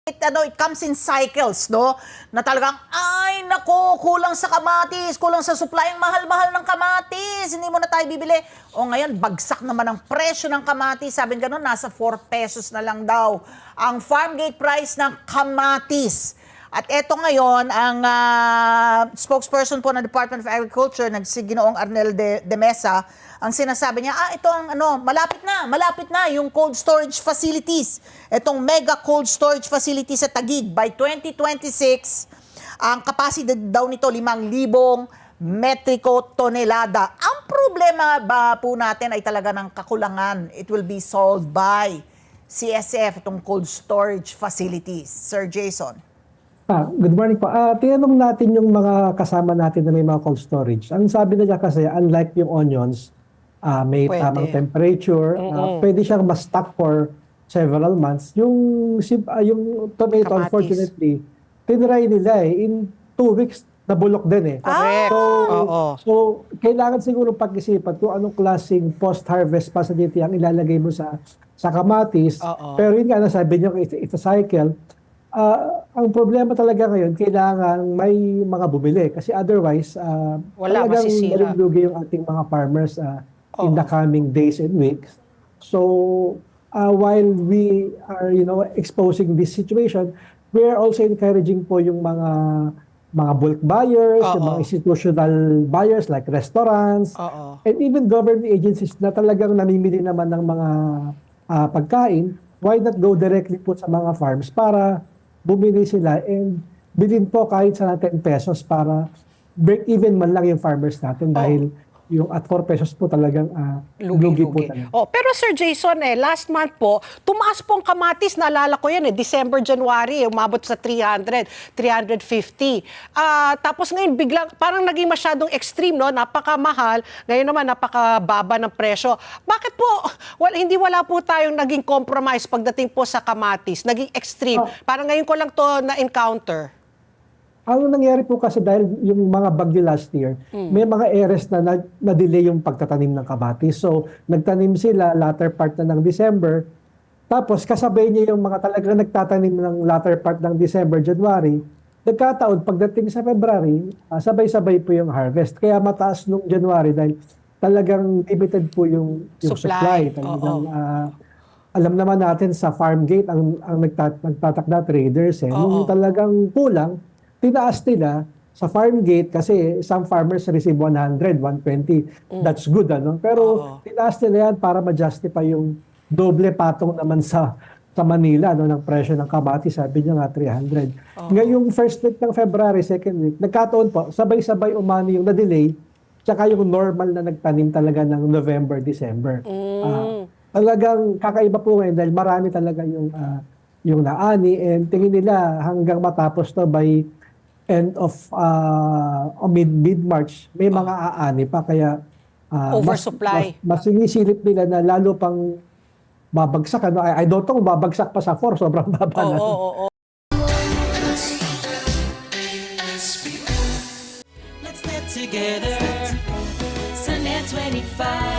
it comes in cycles, no? Na talagang, ay, nako, kulang sa kamatis, kulang sa supply, ang mahal-mahal ng kamatis, hindi mo na tayo bibili. O ngayon, bagsak naman ang presyo ng kamatis. Sabi nga nun, nasa 4 pesos na lang daw ang farm gate price ng kamatis. At eto ngayon, ang spokesperson po ng Department of Agriculture, Ginoong Arnel de Mesa, ang sinasabi niya, ito ang malapit na yung cold storage facilities. Itong mega cold storage facilities sa Taguig by 2026, ang capacity daw nito 5,000 metriko tonelada. Ang problema ba po natin ay talaga ng kakulangan. It will be solved by CSF, itong cold storage facilities. Sir Jason. Good morning po. Tinanong natin yung mga kasama natin na may mga cold storage. Ang sabi nila kasi, unlike yung onions, may tamang temperature, pwede siyang ma-stock for several months. Yung tomato, Kamatis. unfortunately, tinry nila in 2 weeks, nabulok din eh. Correct. So, kailangan siguro pag-isipan kung anong klaseng post-harvest facility ang ilalagay mo sa kamatis. Pero yun nga, nasabi nyo, it's a cycle. Ang problema talaga ngayon, kailangan may mga bumili. Kasi otherwise, wala, talagang masisira. malulugi yung ating mga farmers in the coming days and weeks. So, while we are, exposing this situation, we are also encouraging po yung mga bulk buyers, yung mga institutional buyers like restaurants, and even government agencies na talagang namimili naman ng mga pagkain. Why not go directly po sa mga farms para bumili sila and bilhin po kahit sa 10 pesos para break even man lang yung farmers natin dahil yung at 4 pesos po talagang lugi po talaga. Pero Sir Jason, last month po, tumaas po ang kamatis, naalala ko yan December, January, umabot sa 300, 350. Tapos ngayon, biglang, parang naging masyadong extreme, no? Napakamahal, ngayon naman napakababa ng presyo. Bakit po, hindi wala po tayong naging compromise pagdating po sa kamatis, naging extreme? Parang ngayon ko lang to na-encounter. Ang nangyari po kasi dahil yung mga bagyo last year, may mga areas na na-delay yung pagtatanim ng kamatis. So, nagtanim sila latter part na ng December. Tapos, kasabay niya yung mga talagang nagtatanim ng latter part ng December, January. Nagkataon, pagdating sa February, sabay-sabay po yung harvest. Kaya mataas nung January dahil talagang limited po yung supply. Talagang, alam naman natin sa farm gate, ang nagtatakda traders. Nung talagang kulang, tinaas nila sa farm gate kasi some farmers receive 100, 120. That's good, Pero tinaas nila yan para ma-justify yung doble patong naman sa Manila, ng presyo ng kamatis. Sabi niya nga 300. Ngayong first week ng February, second week, nagkataon po, sabay-sabay umani yung na-delay, tsaka yung normal na nagtanim talaga ng November, December. Talagang kakaiba po ngayon dahil marami talaga yung naani and tingin nila hanggang matapos to by end of mid-March, may mga aani pa. Kaya oversupply. Mas sinisilip nila na lalo pang babagsak. I don't know kung babagsak pa sa 4, sobrang baba na. Let's get together. Sunday 25.